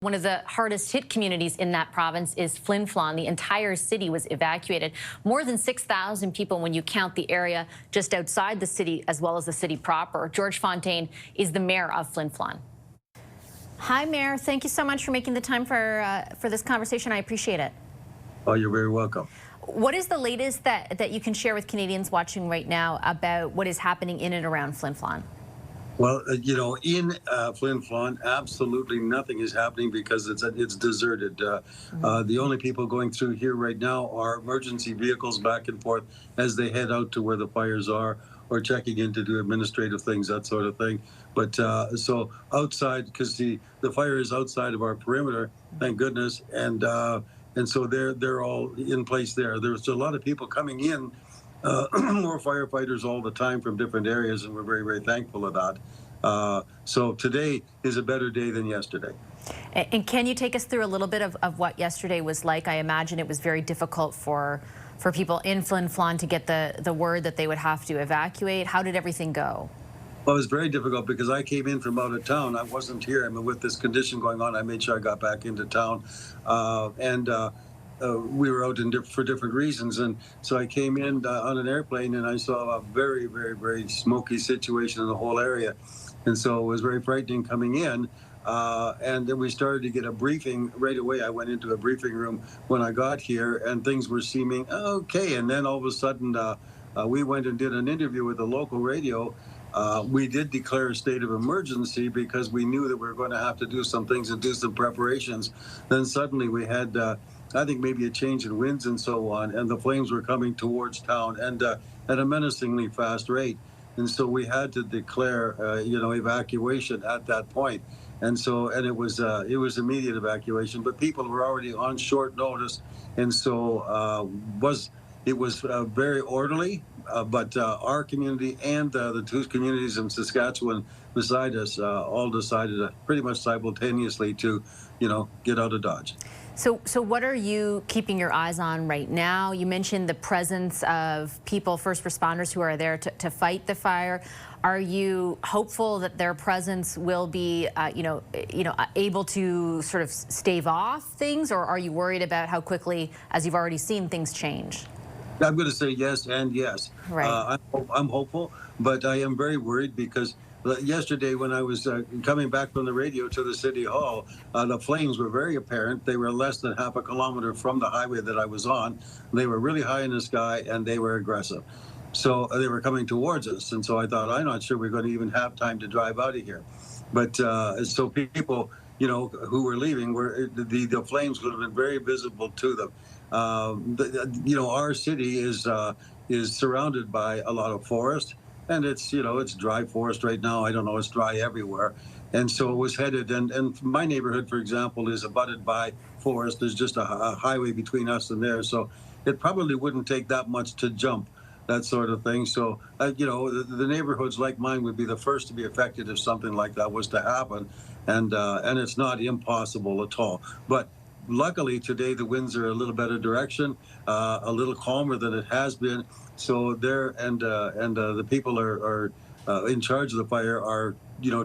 One of the hardest hit communities in that province is Flin Flon. The entire city was evacuated. More than 6,000 people when you count the area just outside the city as well as the city proper. George Fontaine is the mayor of Flin Flon. Hi, Mayor. Thank you so much for making the time for this conversation. I appreciate it. Oh, you're very welcome. What is the latest that you can share with Canadians watching right now about what is happening in and around Flin Flon? Well, in Flin Flon, absolutely nothing is happening because it's deserted. The only people going through here right now are emergency vehicles back and forth as they head out to where the fires are, or checking in to do administrative things, that sort of thing. But so outside, because the fire is outside of our perimeter, thank goodness, and so they're all in place there. There's a lot of people coming in. More firefighters all the time from different areas, and we're very, very thankful of that. So today is a better day than yesterday. And can you take us through a little bit of what yesterday was like? I imagine it was very difficult for people in Flin Flon to get the word that they would have to evacuate. How did everything go? Well, it was very difficult because I came in from out of town. I wasn't here. I mean, with this condition going on, I made sure I got back into town. We were out for different reasons, and so I came in on an airplane, and I saw a very, very, very smoky situation in the whole area, and so it was very frightening coming in. And then we started to get a briefing right away. I went into a briefing room when I got here, and things were seeming okay. And then all of a sudden, we went and did an interview with the local radio. We did declare a state of emergency because we knew that we were going to have to do some things and do some preparations. Then suddenly we had I think maybe a change in winds and so on, and the flames were coming towards town and at a menacingly fast rate. And so we had to declare, evacuation at that point. And it was immediate evacuation, but people were already on short notice. And so it was very orderly, but our community and the two communities in Saskatchewan beside us all decided pretty much simultaneously to, get out of Dodge. So what are you keeping your eyes on right now? You mentioned the presence of people, first responders, who are there to fight the fire. Are you hopeful that their presence will be, able to sort of stave off things, or are you worried about how quickly, as you've already seen, things change? I'm going to say yes and yes. Right. I'm hopeful, but I am very worried because yesterday when I was coming back from the radio to the city hall, the flames were very apparent. They were less than half a kilometer from the highway that I was on. They were really high in the sky, and they were aggressive. So they were coming towards us, and so I thought, I'm not sure we're going to even have time to drive out of here. But so people, who were leaving, the flames would have been very visible to them. Our city is surrounded by a lot of forest. And it's dry forest right now. I don't know, it's dry everywhere. And so it was headed, and my neighborhood, for example, is abutted by forest. There's just a highway between us and there. So it probably wouldn't take that much to jump, that sort of thing. So, the neighborhoods like mine would be the first to be affected if something like that was to happen. And it's not impossible at all. But luckily today the winds are a little better direction, a little calmer than it has been. So the people are in charge of the fire are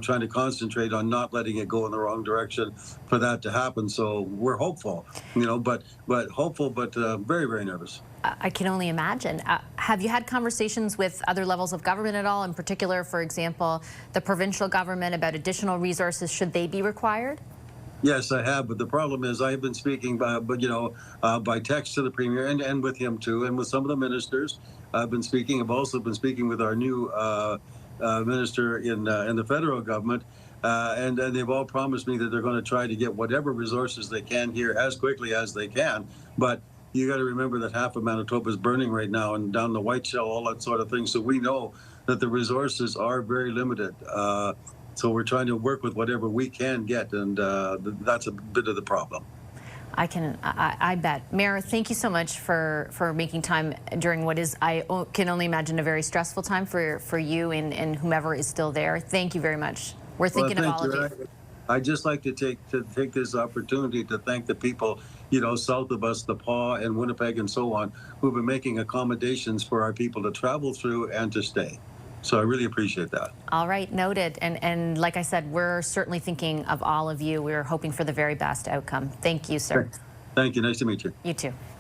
trying to concentrate on not letting it go in the wrong direction for that to happen. So we're hopeful, but hopeful, but very, very nervous. I can only imagine. Have you had conversations with other levels of government at all, in particular, for example, the provincial government, about additional resources should they be required? Yes, I have, but the problem is I've been speaking by text to the premier and with him too, and with some of the ministers. I've also been speaking with our new minister in the federal government, and they've all promised me that they're going to try to get whatever resources they can here as quickly as they can. But you got to remember that half of Manitoba is burning right now, and down the Whiteshell, all that sort of thing. So we know that the resources are very limited. So we're trying to work with whatever we can get, and that's a bit of the problem. I bet. Mayor, thank you so much for making time during what is, I can only imagine, a very stressful time for you and whomever is still there. Thank you very much. We're thinking of all of you. I'd just like to take this opportunity to thank the people, south of us, the Paw and Winnipeg and so on, who've been making accommodations for our people to travel through and to stay. So I really appreciate that. All right, noted. And like I said, we're certainly thinking of all of you. We're hoping for the very best outcome. Thank you, sir. Thank you. Nice to meet you. You too.